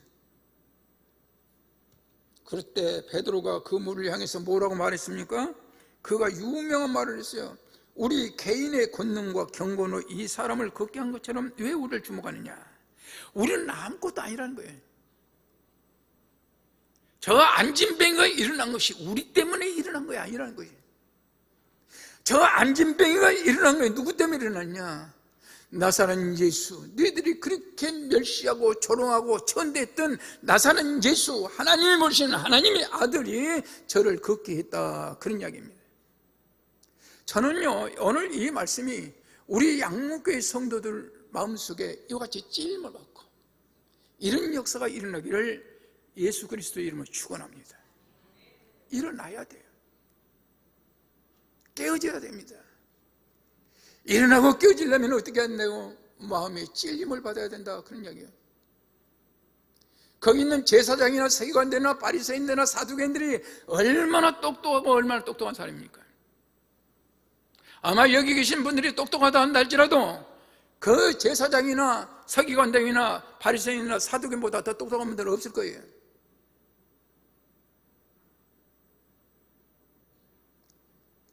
그럴 때 베드로가 그 물을 향해서 뭐라고 말했습니까? 그가 유명한 말을 했어요. 우리 개인의 권능과 경건으로 이 사람을 걷게 한 것처럼 왜 우리를 주목하느냐? 우리는 아무것도 아니라는 거예요. 저 안진뱅이가 일어난 것이 우리 때문에 일어난 거야, 아니라는 거예요. 저 안진뱅이가 일어난 거예요. 누구 때문에 일어났냐? 나사렛 예수, 너희들이 그렇게 멸시하고 조롱하고 천대했던 나사렛 예수, 하나님이 모시는 하나님의 아들이 저를 걷게 했다, 그런 이야기입니다. 저는요 오늘 이 말씀이 우리 양목교회 성도들 마음속에 이와 같이 찔림을 받고 이런 역사가 일어나기를 예수 그리스도의 이름으로 축원합니다. 일어나야 돼요. 깨어져야 됩니다. 일어나고 깨어지려면 어떻게 한다고? 마음에 찔림을 받아야 된다, 그런 이야기예요. 거기 있는 제사장이나 서기관들이나 바리새인들이나 사두개인들이 얼마나 똑똑하고 얼마나 똑똑한 사람입니까? 아마 여기 계신 분들이 똑똑하다 한다 할지라도 그 제사장이나 서기관들이나 바리새인이나 사두개인보다 더 똑똑한 분들은 없을 거예요.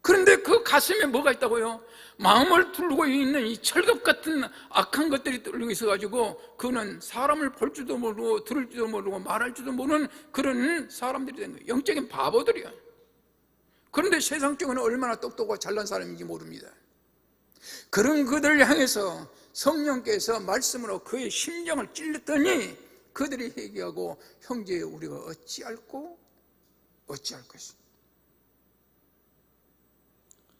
그런데 그 가슴에 뭐가 있다고요? 마음을 두르고 있는 이 철갑 같은 악한 것들이 뚫리고 있어가지고 그는 사람을 볼 줄도 모르고 들을 줄도 모르고 말할 줄도 모르는 그런 사람들이 된 거예요. 영적인 바보들이야. 그런데 세상적으로는 얼마나 똑똑하고 잘난 사람인지 모릅니다. 그런 그들을 향해서 성령께서 말씀으로 그의 심령을 찔렀더니 그들이 회개하고 형제 우리가 어찌할꼬 어찌할 것이냐.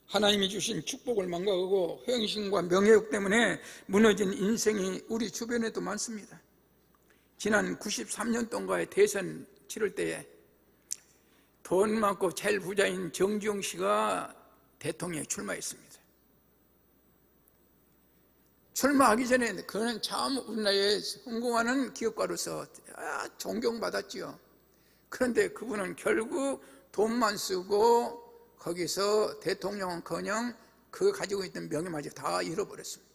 하나님이 주신 축복을 망각하고 허영심과 명예욕 때문에 무너진 인생이 우리 주변에도 많습니다. 지난 93년 동안의 대선 치를 때에 돈 많고 제일 부자인 정주영 씨가 대통령에 출마했습니다. 출마하기 전에 그는 참 우리나라에 성공하는 기업가로서 존경받았지요. 그런데 그분은 결국 돈만 쓰고 거기서 대통령은커녕 그 가지고 있던 명예마저 다 잃어버렸습니다.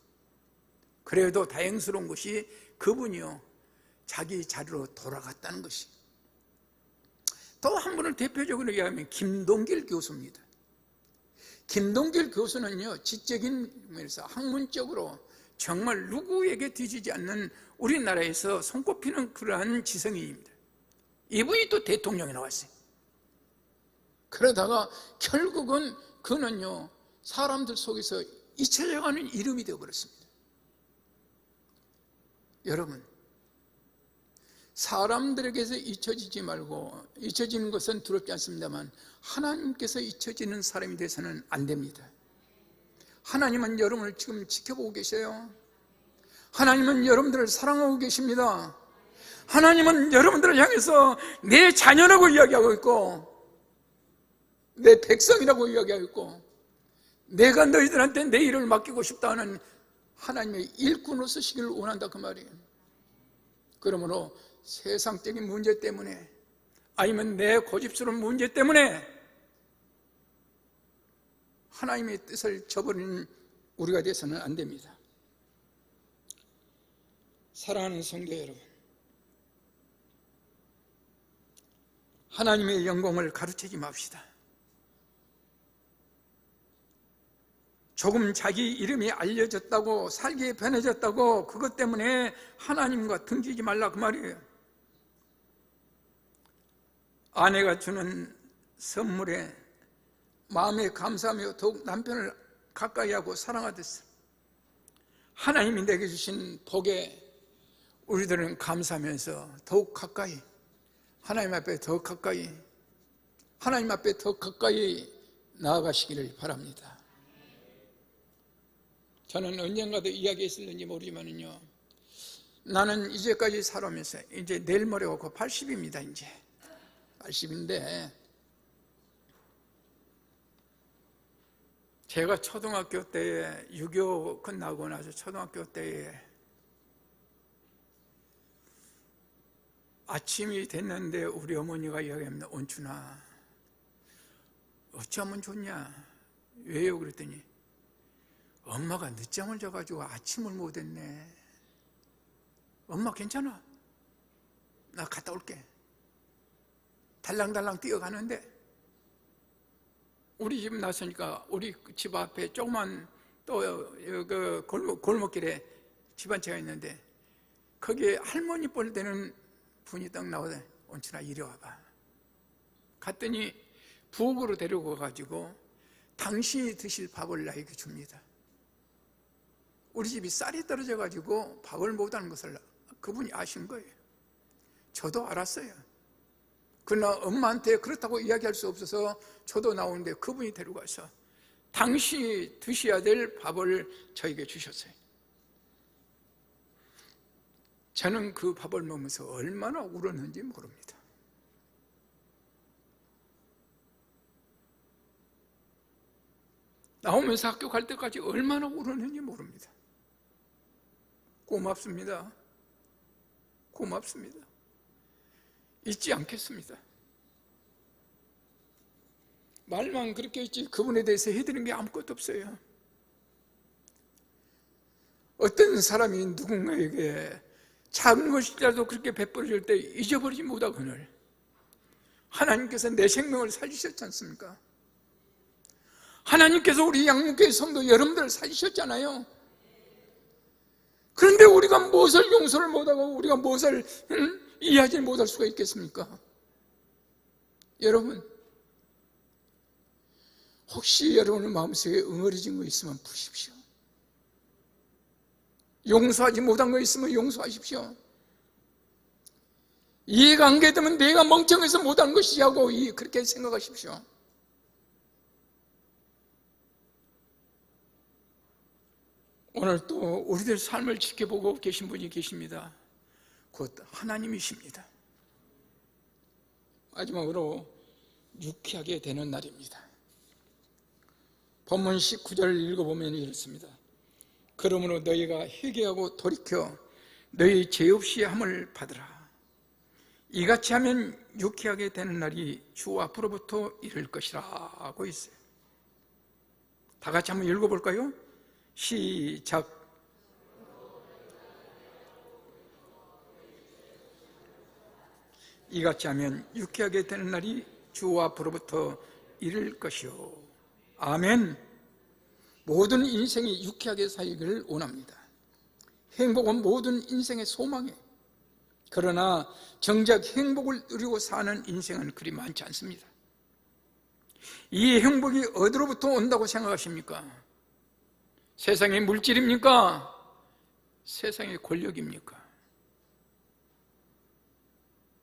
그래도 다행스러운 것이 그분이요, 자기 자리로 돌아갔다는 것이. 또 한 분을 대표적으로 얘기하면 김동길 교수입니다. 김동길 교수는요, 지적인 면에서 학문적으로 정말 누구에게 뒤지지 않는 우리나라에서 손꼽히는 그러한 지성인입니다. 이분이 또 대통령에 나왔어요. 그러다가 결국은 그는요, 사람들 속에서 잊혀져가는 이름이 되어버렸습니다. 여러분, 사람들에게서 잊혀지지 말고, 잊혀지는 것은 두렵지 않습니다만 하나님께서 잊혀지는 사람이 돼서는 안 됩니다. 하나님은 여러분을 지금 지켜보고 계셔요. 하나님은 여러분들을 사랑하고 계십니다. 하나님은 여러분들을 향해서 내 자녀라고 이야기하고 있고 내 백성이라고 이야기하고 있고 내가 너희들한테 내 일을 맡기고 싶다는 하나님의 일꾼으로 쓰시기를 원한다, 그 말이에요. 그러므로 세상적인 문제 때문에 아니면 내 고집스러운 문제 때문에 하나님의 뜻을 저버리는 우리가 돼서는 안 됩니다. 사랑하는 성도 여러분, 하나님의 영광을 가르치지 맙시다. 조금 자기 이름이 알려졌다고, 살게 변해졌다고 그것 때문에 하나님과 등지지 말라, 그 말이에요. 아내가 주는 선물에 마음에 감사하며 더욱 남편을 가까이 하고 사랑하듯이 하나님이 내게 주신 복에 우리들은 감사하면서 더욱 가까이, 하나님 앞에 더 가까이, 하나님 앞에 더 가까이 나아가시기를 바랍니다. 저는 언젠가도 이야기했을는지 모르지만요, 나는 이제까지 살아오면서 이제 내일 모레가 곧 80입니다. 이제 80인데 제가 초등학교 때에 6.25 끝나고 나서 초등학교 때에 아침이 됐는데 우리 어머니가 이야기합니다. 온춘아, 어찌하면 좋냐? 왜요? 그랬더니 엄마가 늦잠을 자가지고 아침을 못했네. 엄마 괜찮아? 나 갔다 올게. 달랑달랑 뛰어가는데 우리 집 나서니까 우리 집 앞에 조그만 또 그 골목길에 집 한 채가 있는데 거기에 할머니 뻘 되는 분이 딱 나오더니 온춘아 이리 와봐. 갔더니 부엌으로 데리고 가가지고 당신이 드실 밥을 나에게 줍니다. 우리 집이 쌀이 떨어져가지고 밥을 못하는 것을 그분이 아신 거예요. 저도 알았어요. 그러나 엄마한테 그렇다고 이야기할 수 없어서 저도 나오는데 그분이 데려가서 당신이 드셔야 될 밥을 저에게 주셨어요. 저는 그 밥을 먹으면서 얼마나 울었는지 모릅니다. 나오면서 학교 갈 때까지 얼마나 울었는지 모릅니다. 고맙습니다. 고맙습니다. 잊지 않겠습니다. 말만 그렇게 했지 그분에 대해서 해드린 게 아무것도 없어요. 어떤 사람이 누군가에게 작은 것이라도 그렇게 베풀어줄 때 잊어버리지 못하거늘 하나님께서 내 생명을 살리셨지 않습니까? 하나님께서 우리 양육교회 성도 여러분들을 살리셨잖아요. 그런데 우리가 무엇을 용서를 못하고 우리가 무엇을 이해하지 못할 수가 있겠습니까? 여러분, 혹시 여러분의 마음속에 응어리진 거 있으면 푸십시오. 용서하지 못한 거 있으면 용서하십시오. 이해가 안 되면 내가 멍청해서 못한 것이지 하고 그렇게 생각하십시오. 오늘 또 우리들 삶을 지켜보고 계신 분이 계십니다. 곧 하나님이십니다. 마지막으로 유쾌하게 되는 날입니다. 본문 19절을 읽어보면 이렇습니다. 그러므로 너희가 회개하고 돌이켜 너희 죄 없이 함을 받으라. 이같이 하면 유쾌하게 되는 날이 주 앞으로부터 이를 것이라 하고 있어요. 다 같이 한번 읽어볼까요? 시작. 이같이 하면 유쾌하게 되는 날이 주 앞으로부터 이를 것이요. 아멘. 모든 인생이 유쾌하게 살기를 원합니다. 행복은 모든 인생의 소망이에요. 그러나 정작 행복을 누리고 사는 인생은 그리 많지 않습니다. 이 행복이 어디로부터 온다고 생각하십니까? 세상의 물질입니까? 세상의 권력입니까?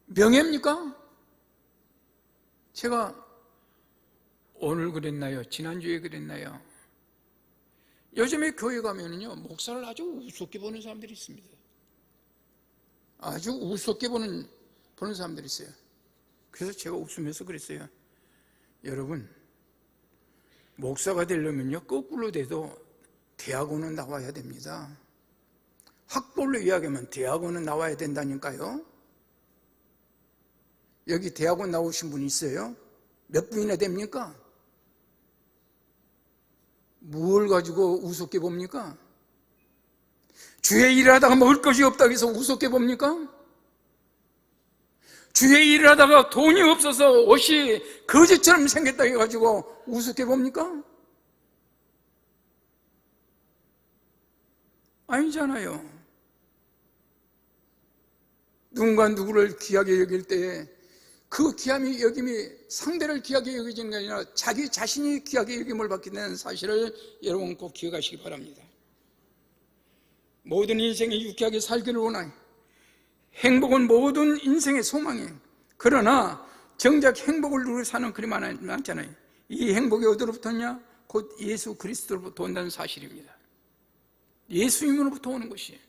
명예입니까? 제가 오늘 그랬나요? 지난주에 그랬나요? 요즘에 교회 가면은요, 목사를 아주 우습게 보는 사람들이 있습니다. 아주 우습게 보는 사람들이 있어요. 그래서 제가 웃으면서 그랬어요. 여러분, 목사가 되려면요, 거꾸로 돼도 대학원은 나와야 됩니다. 학벌로 이야기하면 대학원은 나와야 된다니까요. 여기 대학원 나오신 분 있어요? 몇 분이나 됩니까? 뭘 가지고 우습게 봅니까? 주의 일을 하다가 먹을 것이 없다고 해서 우습게 봅니까? 주의 일을 하다가 돈이 없어서 옷이 거지처럼 생겼다고 해가지고 우습게 봅니까? 아니잖아요. 누군가 누구를 귀하게 여길 때 그 귀함이 여김이 상대를 귀하게 여기지는 게 아니라 자기 자신이 귀하게 여김을 받게 되는 사실을 여러분 꼭 기억하시기 바랍니다. 모든 인생이 유쾌하게 살기를 원하요. 행복은 모든 인생의 소망이에요. 그러나 정작 행복을 누리고 사는 그리 많잖아요. 이 행복이 어디로부터냐? 곧 예수 그리스도로부터 온다는 사실입니다. 예수님으로부터 오는 것이에요.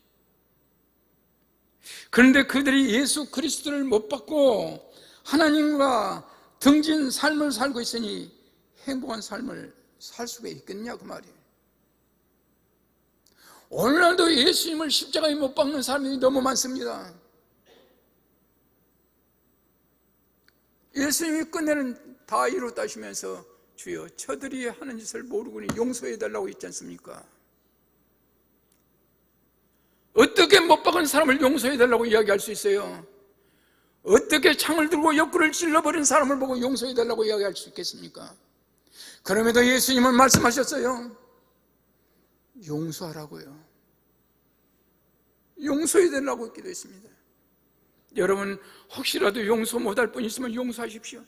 그런데 그들이 예수 그리스도를 못 받고 하나님과 등진 삶을 살고 있으니 행복한 삶을 살 수가 있겠냐 그 말이에요. 오늘날도 예수님을 십자가에 못 박는 사람이 너무 많습니다. 예수님이 끝내는 다 이루었다 하시면서 주여 저들이 하는 짓을 모르고니 용서해달라고 했지 않습니까? 어떻게 못 박은 사람을 용서해달라고 이야기할 수 있어요? 어떻게 창을 들고 옆구리를 찔러버린 사람을 보고 용서해달라고 이야기할 수 있겠습니까? 그럼에도 예수님은 말씀하셨어요. 용서하라고요. 용서해달라고 기도했습니다. 여러분 혹시라도 용서 못할 분 있으면 용서하십시오.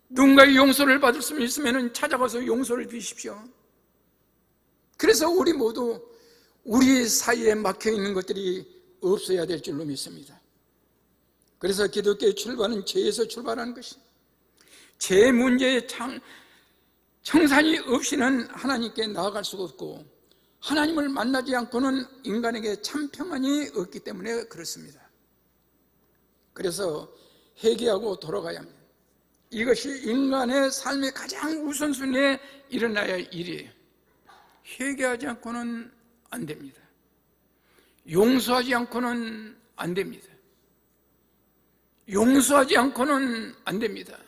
누군가의 용서를 받을 수 있으면 찾아가서 용서를 비십시오. 그래서 우리 모두 우리 사이에 막혀있는 것들이 없어야 될 줄로 믿습니다. 그래서 기독교의 출발은 죄에서 출발하는 것입니다. 죄 문제의 청산이 없이는 하나님께 나아갈 수가 없고 하나님을 만나지 않고는 인간에게 참 평안이 없기 때문에 그렇습니다. 그래서 회개하고 돌아가야 합니다. 이것이 인간의 삶의 가장 우선순위에 일어나야 할 일이에요. 회개하지 않고는 안 됩니다. 용서하지 않고는 안 됩니다. 용서하지 않고는 안 됩니다.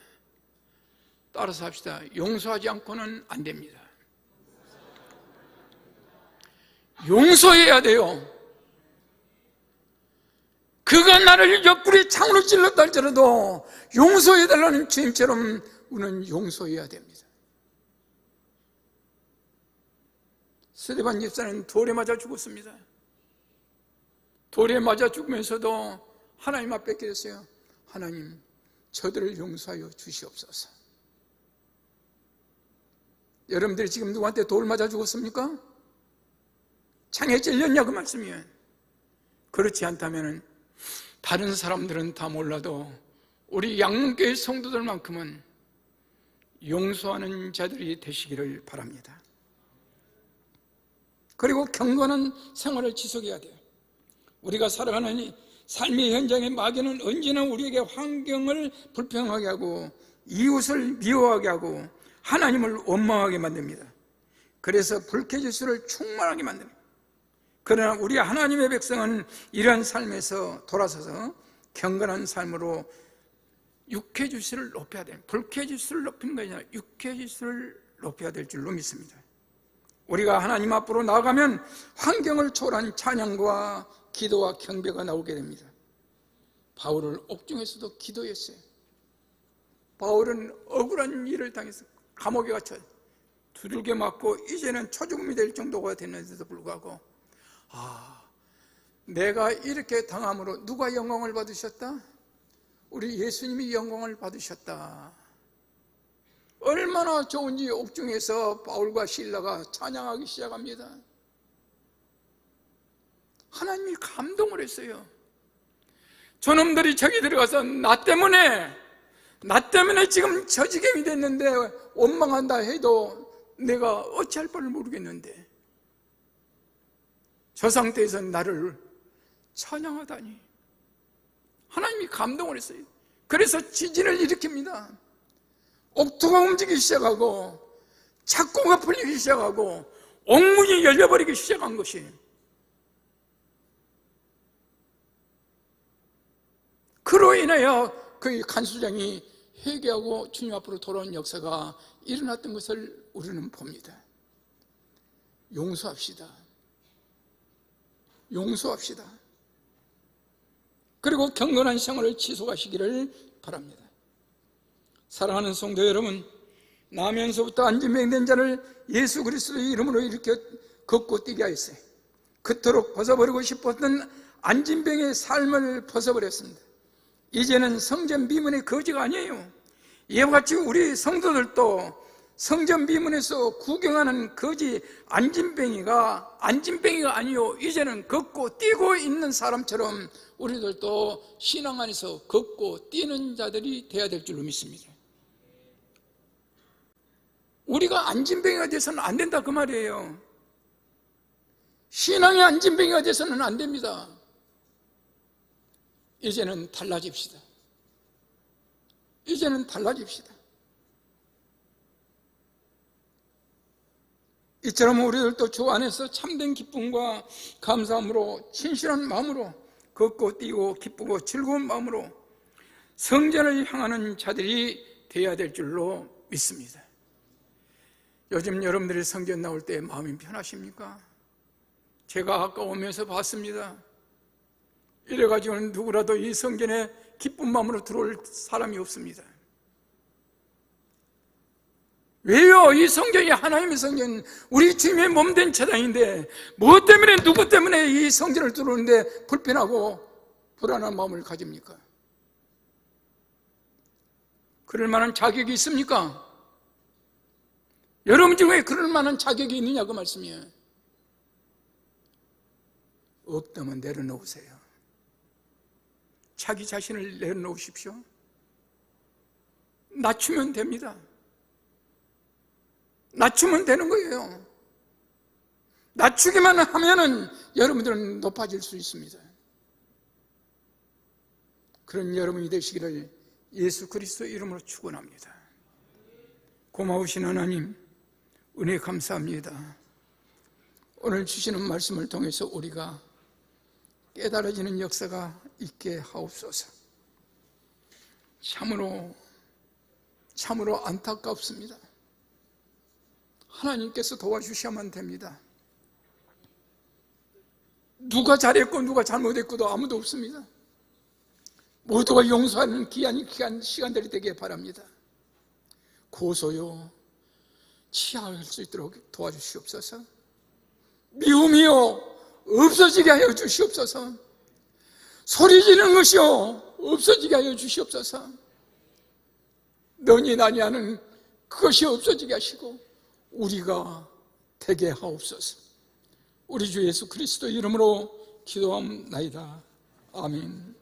따라서 합시다. 용서하지 않고는 안 됩니다. 용서해야 돼요. 그가 나를 옆구리에 창으로 찔렀다 할지라도 용서해달라는 주님처럼 우리는 용서해야 됩니다. 스데반 집사는 돌에 맞아 죽었습니다. 돌에 맞아 죽으면서도 하나님 앞에 기도했어요. 하나님, 저들을 용서하여 주시옵소서. 여러분들이 지금 누구한테 돌 맞아 죽었습니까? 창에 찔렸냐 그 말씀이에요. 그렇지 않다면 다른 사람들은 다 몰라도 우리 양문교회 성도들만큼은 용서하는 자들이 되시기를 바랍니다. 그리고 경건한 생활을 지속해야 돼요. 우리가 살아가는 이 삶의 현장의 마귀는 언제나 우리에게 환경을 불평하게 하고 이웃을 미워하게 하고 하나님을 원망하게 만듭니다. 그래서 불쾌지수를 충만하게 만듭니다. 그러나 우리 하나님의 백성은 이러한 삶에서 돌아서서 경건한 삶으로 육회지수를 높여야 됩니다. 불쾌지수를 높이는 것이 아니라 육회지수를 높여야 될 줄로 믿습니다. 우리가 하나님 앞으로 나아가면 환경을 초월한 찬양과 기도와 경배가 나오게 됩니다. 바울을 옥중에서도 기도했어요. 바울은 억울한 일을 당해서 감옥에 갇혀 두들겨 맞고 이제는 초죽음이 될 정도가 됐는데도 불구하고 내가 이렇게 당함으로 누가 영광을 받으셨다? 우리 예수님이 영광을 받으셨다. 얼마나 좋은지 옥중에서 바울과 실라가 찬양하기 시작합니다. 하나님이 감동을 했어요. 저놈들이 저기 들어가서 나 때문에 지금 저 지경이 됐는데 원망한다 해도 내가 어찌할 바를 모르겠는데 저 상태에서 나를 찬양하다니 하나님이 감동을 했어요. 그래서 지진을 일으킵니다. 옥토가 움직이기 시작하고 착고가 풀리기 시작하고 옥문이 열려버리기 시작한 것이 그로 인하여 그 간수장이 회개하고 주님 앞으로 돌아온 역사가 일어났던 것을 우리는 봅니다. 용서합시다. 용서합시다. 그리고 경건한 생활을 지속하시기를 바랍니다. 사랑하는 성도 여러분, 나면서부터 안진병된 자를 예수 그리스도의 이름으로 일으켜 걷고 뛰게 하였어요. 그토록 벗어버리고 싶었던 안진병의 삶을 벗어버렸습니다. 이제는 성전 비문의 거지가 아니에요. 이와 같이 우리 성도들도 성전 비문에서 구경하는 거지 안진뱅이가 아니요, 이제는 걷고 뛰고 있는 사람처럼 우리들도 신앙 안에서 걷고 뛰는 자들이 되어야 될 줄로 믿습니다. 우리가 안진뱅이가 돼서는 안 된다 그 말이에요. 신앙의 안진뱅이가 돼서는 안 됩니다. 이제는 달라집시다. 이제는 달라집시다. 이처럼 우리들도 주 안에서 참된 기쁨과 감사함으로 진실한 마음으로 걷고 뛰고 기쁘고 즐거운 마음으로 성전을 향하는 자들이 되어야 될 줄로 믿습니다. 요즘 여러분들이 성전 나올 때 마음이 편하십니까? 제가 아까 오면서 봤습니다. 이래가지고는 누구라도 이 성전에 기쁜 마음으로 들어올 사람이 없습니다. 왜요? 이 성전이 하나님의 성전, 우리 주님의 몸된 제단인데 무엇 때문에 누구 때문에 이 성전을 들어오는데 불편하고 불안한 마음을 가집니까? 그럴 만한 자격이 있습니까? 여러분 중에 그럴 만한 자격이 있느냐 그 말씀이에요. 없다면 내려놓으세요. 자기 자신을 내려놓으십시오. 낮추면 됩니다. 낮추면 되는 거예요. 낮추기만 하면은 여러분들은 높아질 수 있습니다. 그런 여러분이 되시기를 예수 그리스도 이름으로 축원합니다. 고마우신 하나님, 은혜 감사합니다. 오늘 주시는 말씀을 통해서 우리가 깨달아지는 역사가 있게 하옵소서. 참으로 안타깝습니다. 하나님께서 도와주셔야만 됩니다. 누가 잘했고 누가 잘못했고도 아무도 없습니다. 모두가 용서하는 귀한 시간들이 되길 바랍니다. 고소요 치유할 수 있도록 도와주시옵소서. 미움이요 없어지게 하여 주시옵소서. 소리 지르는 것이요 없어지게 하여 주시옵소서. 너니 나니 하는 그것이 없어지게 하시고 우리가 되게 하옵소서. 우리 주 예수 그리스도 이름으로 기도합나이다. 아멘.